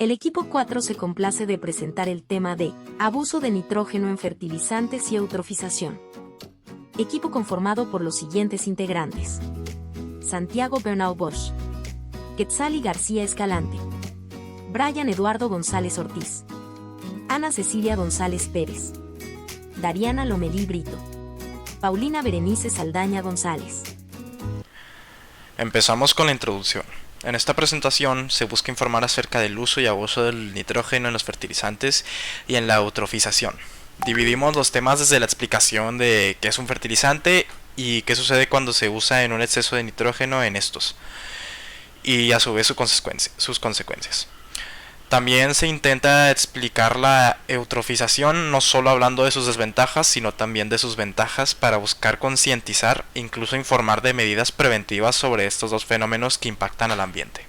El equipo 4 se complace de presentar el tema de abuso de nitrógeno en fertilizantes y eutrofización. Equipo conformado por los siguientes integrantes: Santiago Bernal Bosch, Quetzali García Escalante, Brian Eduardo González Ortiz, Ana Cecilia González Pérez, Dariana Lomelí Brito, Paulina Berenice Saldaña González. Empezamos con la introducción. En esta presentación se busca informar acerca del uso y abuso del nitrógeno en los fertilizantes y en la eutrofización. Dividimos los temas desde la explicación de qué es un fertilizante y qué sucede cuando se usa en un exceso de nitrógeno en estos, y a su vez sus consecuencias. También se intenta explicar la eutrofización, no solo hablando de sus desventajas, sino también de sus ventajas, para buscar concientizar e incluso informar de medidas preventivas sobre estos dos fenómenos que impactan al ambiente.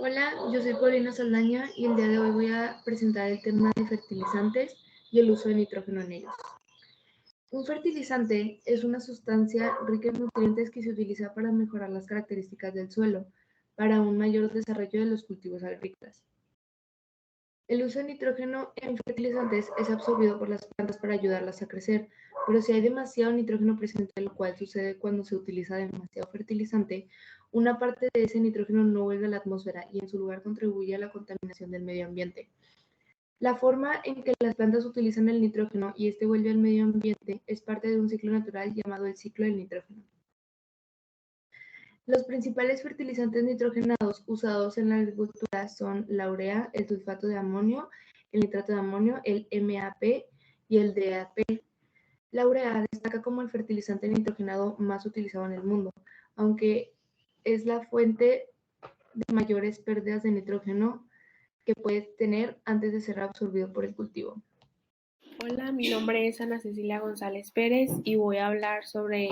Hola, yo soy Paulina Saldaña y el día de hoy voy a presentar el tema de fertilizantes y el uso de nitrógeno en ellos. Un fertilizante es una sustancia rica en nutrientes que se utiliza para mejorar las características del suelo, para un mayor desarrollo de los cultivos agrícolas. El uso de nitrógeno en fertilizantes es absorbido por las plantas para ayudarlas a crecer, pero si hay demasiado nitrógeno presente, lo cual sucede cuando se utiliza demasiado fertilizante, una parte de ese nitrógeno no vuelve a la atmósfera y en su lugar contribuye a la contaminación del medio ambiente. La forma en que las plantas utilizan el nitrógeno y este vuelve al medio ambiente es parte de un ciclo natural llamado el ciclo del nitrógeno. Los principales fertilizantes nitrogenados usados en la agricultura son la urea, el sulfato de amonio, el nitrato de amonio, el MAP y el DAP. La urea destaca como el fertilizante nitrogenado más utilizado en el mundo, aunque es la fuente de mayores pérdidas de nitrógeno que puede tener antes de ser absorbido por el cultivo. Hola, mi nombre es Ana Cecilia González Pérez y voy a hablar sobre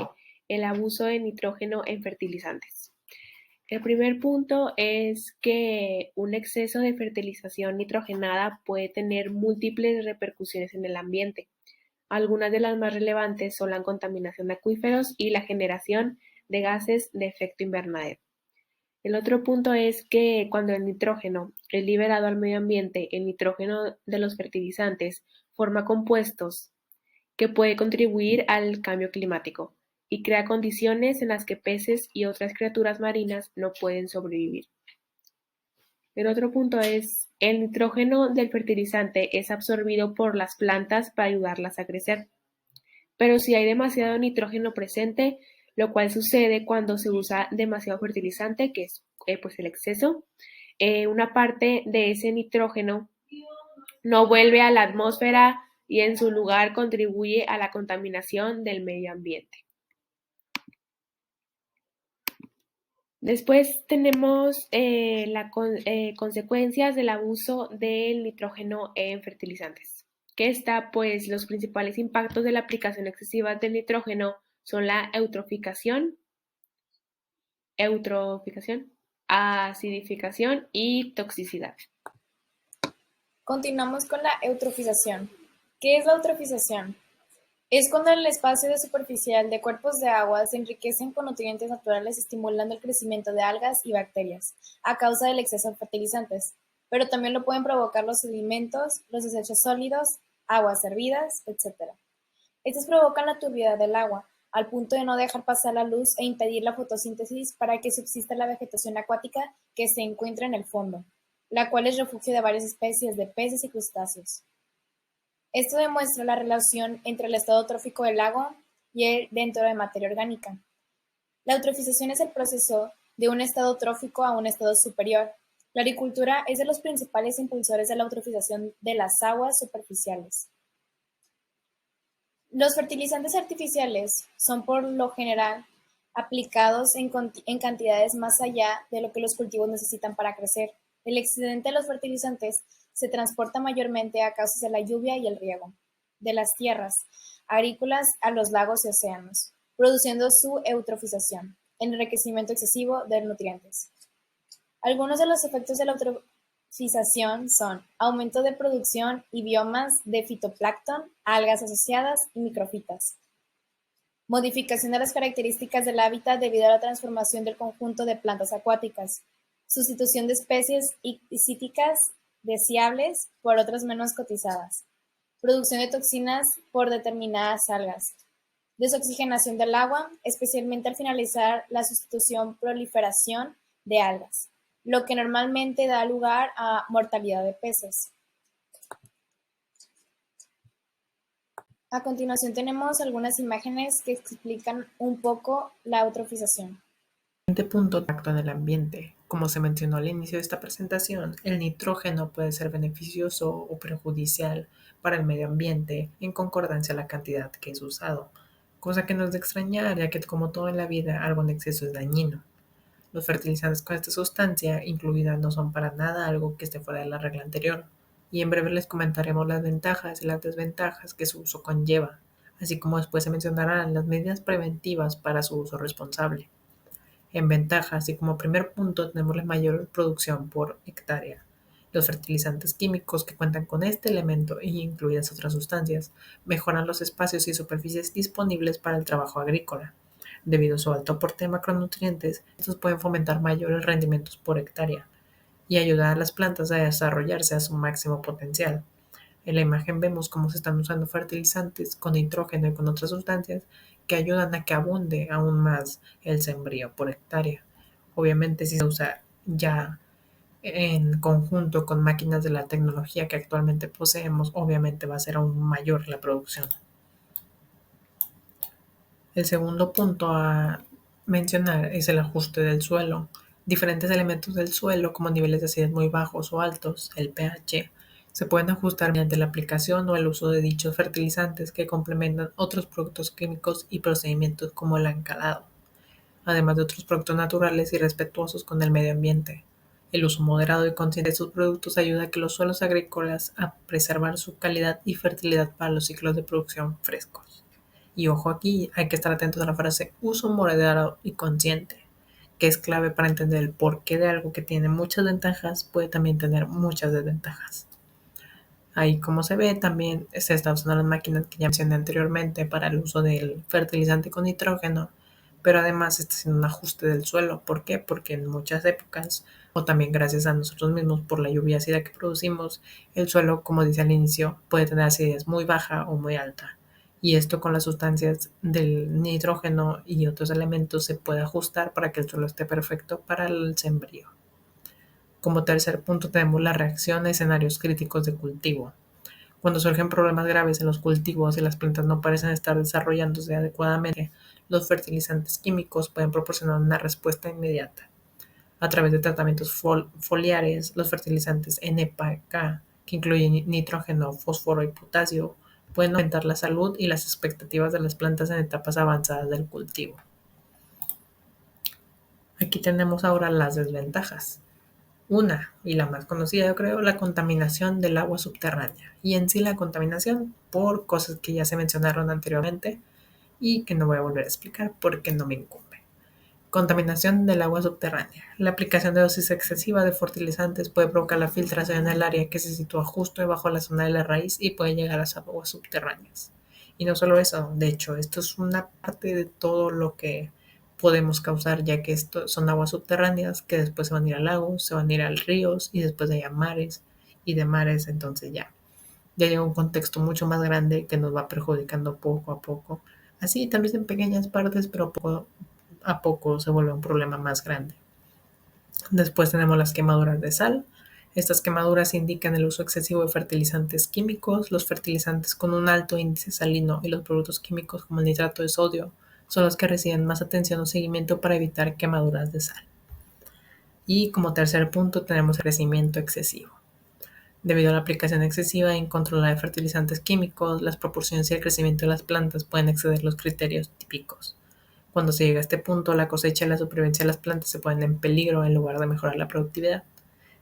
el abuso de nitrógeno en fertilizantes. El primer punto es que un exceso de fertilización nitrogenada puede tener múltiples repercusiones en el ambiente. Algunas de las más relevantes son la contaminación de acuíferos y la generación de gases de efecto invernadero. El otro punto es que cuando el nitrógeno es liberado al medio ambiente, el nitrógeno de los fertilizantes forma compuestos que puede contribuir al cambio climático y crea condiciones en las que peces y otras criaturas marinas no pueden sobrevivir. El otro punto es el nitrógeno del fertilizante es absorbido por las plantas para ayudarlas a crecer. Pero si hay demasiado nitrógeno presente, lo cual sucede cuando se usa demasiado fertilizante, que es pues el exceso, una parte de ese nitrógeno no vuelve a la atmósfera y en su lugar contribuye a la contaminación del medio ambiente. Después tenemos las consecuencias del abuso del nitrógeno en fertilizantes, que está pues los principales impactos de la aplicación excesiva del nitrógeno son la eutroficación, acidificación y toxicidad. Continuamos con la eutrofización. ¿Qué es la eutrofización? Es cuando el espacio superficial de cuerpos de agua se enriquecen con nutrientes naturales estimulando el crecimiento de algas y bacterias a causa del exceso de fertilizantes, pero también lo pueden provocar los sedimentos, los desechos sólidos, aguas hervidas, etc. Estos provocan la turbidez del agua, al punto de no dejar pasar la luz e impedir la fotosíntesis para que subsista la vegetación acuática que se encuentra en el fondo, la cual es refugio de varias especies de peces y crustáceos. Esto demuestra la relación entre el estado trófico del agua y el dentro de materia orgánica. La eutrofización es el proceso de un estado trófico a un estado superior. La agricultura es de los principales impulsores de la eutrofización de las aguas superficiales. Los fertilizantes artificiales son por lo general aplicados en cantidades más allá de lo que los cultivos necesitan para crecer. El excedente de los fertilizantes se transporta mayormente a causa de la lluvia y el riego de las tierras agrícolas a los lagos y océanos, produciendo su eutrofización, enriquecimiento excesivo de nutrientes. Algunos de los efectos de la eutrofización son aumento de producción y biomas de fitoplancton, algas asociadas y microfitas. Modificación de las características del hábitat debido a la transformación del conjunto de plantas acuáticas. sustitución de especies cíticas deseables por otras menos cotizadas, producción de toxinas por determinadas algas, desoxigenación del agua, especialmente al finalizar la sustitución-proliferación de algas, lo que normalmente da lugar a mortalidad de peces. A continuación tenemos algunas imágenes que explican un poco la eutrofización. El siguiente punto, impacto en el ambiente. Como se mencionó al inicio de esta presentación, el nitrógeno puede ser beneficioso o perjudicial para el medio ambiente en concordancia a la cantidad que es usado, cosa que no es de extrañar, ya que como todo en la vida, algo en exceso es dañino. Los fertilizantes con esta sustancia incluida no son para nada algo que esté fuera de la regla anterior, y en breve les comentaremos las ventajas y las desventajas que su uso conlleva, así como después se mencionarán las medidas preventivas para su uso responsable. En ventajas y como primer punto tenemos la mayor producción por hectárea. Los fertilizantes químicos que cuentan con este elemento y incluidas otras sustancias mejoran los espacios y superficies disponibles para el trabajo agrícola. Debido a su alto aporte de macronutrientes, estos pueden fomentar mayores rendimientos por hectárea y ayudar a las plantas a desarrollarse a su máximo potencial. En la imagen vemos cómo se están usando fertilizantes con nitrógeno y con otras sustancias que ayudan a que abunde aún más el sembrío por hectárea. Obviamente, si se usa ya en conjunto con máquinas de la tecnología que actualmente poseemos, obviamente va a ser aún mayor la producción. El segundo punto a mencionar es el ajuste del suelo. Diferentes elementos del suelo, como niveles de acidez muy bajos o altos, el pH, se pueden ajustar mediante la aplicación o el uso de dichos fertilizantes que complementan otros productos químicos y procedimientos como el encalado, además de otros productos naturales y respetuosos con el medio ambiente. El uso moderado y consciente de sus productos ayuda a que los suelos agrícolas a preservar su calidad y fertilidad para los ciclos de producción frescos. Y ojo aquí, hay que estar atentos a la frase uso moderado y consciente, que es clave para entender el porqué de algo que tiene muchas ventajas puede también tener muchas desventajas. Ahí como se ve también se están usando las máquinas que ya mencioné anteriormente para el uso del fertilizante con nitrógeno, pero además se está haciendo un ajuste del suelo. ¿Por qué? Porque en muchas épocas, o también gracias a nosotros mismos por la lluvia ácida que producimos, el suelo, como dice al inicio, puede tener acidez muy baja o muy alta. Y esto con las sustancias del nitrógeno y otros elementos se puede ajustar para que el suelo esté perfecto para el sembrío. Como tercer punto tenemos la reacción a escenarios críticos de cultivo. Cuando surgen problemas graves en los cultivos y las plantas no parecen estar desarrollándose adecuadamente, los fertilizantes químicos pueden proporcionar una respuesta inmediata. A través de tratamientos foliares, los fertilizantes NPK, que incluyen nitrógeno, fósforo y potasio, pueden aumentar la salud y las expectativas de las plantas en etapas avanzadas del cultivo. Aquí tenemos ahora las desventajas. Una, y la más conocida yo creo, la contaminación del agua subterránea. Y en sí la contaminación por cosas que ya se mencionaron anteriormente y que no voy a volver a explicar porque no me incumbe. Contaminación del agua subterránea. La aplicación de dosis excesiva de fertilizantes puede provocar la filtración en el área que se sitúa justo debajo de la zona de la raíz y puede llegar a las aguas subterráneas. Y no solo eso, de hecho, esto es una parte de todo lo que podemos causar, ya que esto son aguas subterráneas que después se van a ir a lagos, se van a ir a ríos y después de ahí a mares y de mares, entonces ya llega un contexto mucho más grande que nos va perjudicando poco a poco. Así, tal vez en pequeñas partes, pero poco a poco se vuelve un problema más grande. Después tenemos las quemaduras de sal. Estas quemaduras indican el uso excesivo de fertilizantes químicos. Los fertilizantes con un alto índice salino y los productos químicos como el nitrato de sodio son los que reciben más atención o seguimiento para evitar quemaduras de sal. Y como tercer punto tenemos el crecimiento excesivo. Debido a la aplicación excesiva e incontrolada de fertilizantes químicos, las proporciones y el crecimiento de las plantas pueden exceder los criterios típicos. Cuando se llega a este punto, la cosecha y la supervivencia de las plantas se ponen en peligro en lugar de mejorar la productividad,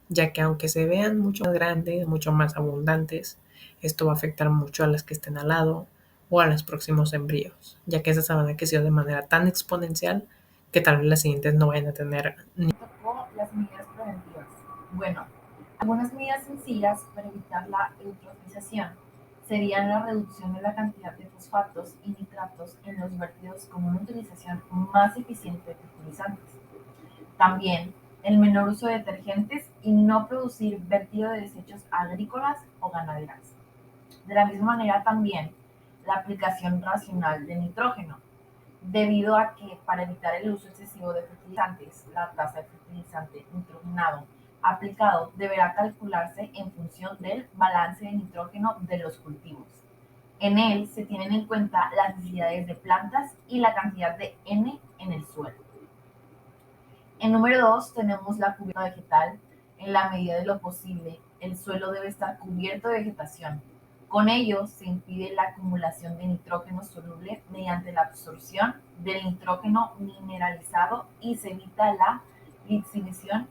ya que aunque se vean mucho más grandes, mucho más abundantes, esto va a afectar mucho a las que estén al lado o a los próximos embrios, ya que esas van a crecer de manera tan exponencial que tal vez las siguientes no vayan a tener ni las medidas preventivas. Bueno, algunas medidas sencillas para evitar la eutrofización serían la reducción de la cantidad de fosfatos y nitratos en los vertidos con una utilización más eficiente de fertilizantes. También el menor uso de detergentes y no producir vertido de desechos agrícolas o ganaderas. De la misma manera también la aplicación racional de nitrógeno, debido a que para evitar el uso excesivo de fertilizantes, la tasa de fertilizante nitrogenado aplicado deberá calcularse en función del balance de nitrógeno de los cultivos. En él se tienen en cuenta las necesidades de plantas y la cantidad de N en el suelo. En número 2 tenemos la cubierta vegetal. En la medida de lo posible, el suelo debe estar cubierto de vegetación. Con ello se impide la acumulación de nitrógeno soluble mediante la absorción del nitrógeno mineralizado y se evita la lixiviación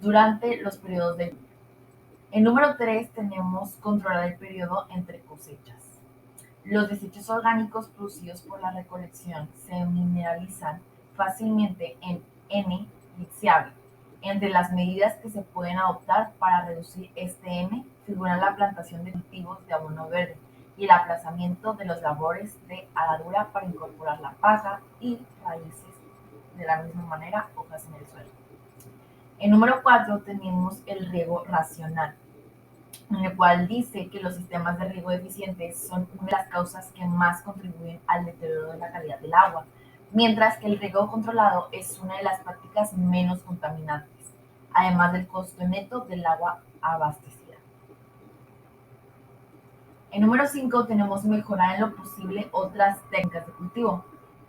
durante los periodos de... En número 3 tenemos controlar el periodo entre cosechas. Los desechos orgánicos producidos por la recolección se mineralizan fácilmente en N lixiable. Entre las medidas que se pueden adoptar para reducir este N figuran la plantación de cultivos de abono verde y el aplazamiento de las labores de aladura para incorporar la paja y raíces, de la misma manera hojas en el suelo. En número 4 tenemos el riego racional, en el cual dice que los sistemas de riego eficientes son una de las causas que más contribuyen al deterioro de la calidad del agua, mientras que el riego controlado es una de las prácticas menos contaminantes, además del costo neto del agua abastecida. En número 5 tenemos mejorar en lo posible otras técnicas de cultivo.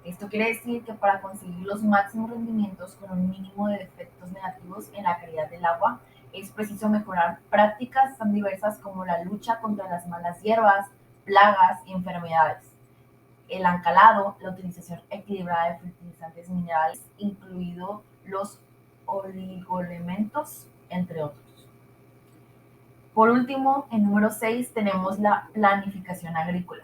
Esto quiere decir que para conseguir los máximos rendimientos con un mínimo de efectos negativos en la calidad del agua, es preciso mejorar prácticas tan diversas como la lucha contra las malas hierbas, plagas y enfermedades, el ancalado, la utilización equilibrada de fertilizantes minerales, incluidos los oligoelementos, entre otros. Por último, en número 6 tenemos la planificación agrícola.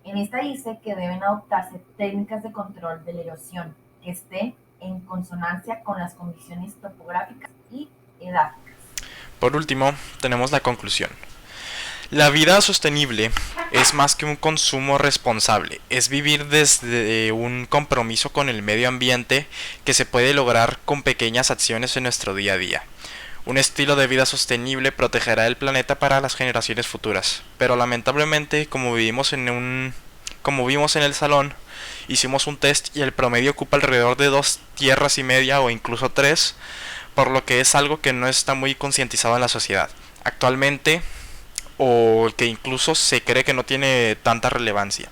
En esta dice que deben adoptarse técnicas de control de la erosión que estén en consonancia con las condiciones topográficas y edáficas. Por último, tenemos la conclusión. La vida sostenible es más que un consumo responsable, es vivir desde un compromiso con el medio ambiente que se puede lograr con pequeñas acciones en nuestro día a día. Un estilo de vida sostenible protegerá el planeta para las generaciones futuras, pero lamentablemente, como vimos en el salón, hicimos un test y el promedio ocupa alrededor de 2 tierras y media o incluso 3, por lo que es algo que no está muy concientizado en la sociedad actualmente, o que incluso se cree que no tiene tanta relevancia.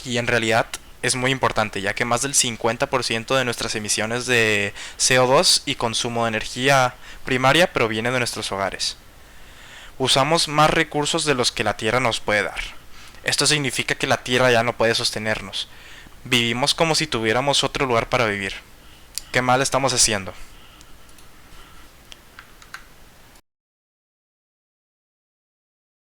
Y en realidad es muy importante, ya que más del 50% de nuestras emisiones de CO2 y consumo de energía primaria proviene de nuestros hogares. Usamos más recursos de los que la Tierra nos puede dar. Esto significa que la Tierra ya no puede sostenernos. Vivimos como si tuviéramos otro lugar para vivir. ¿Qué mal estamos haciendo?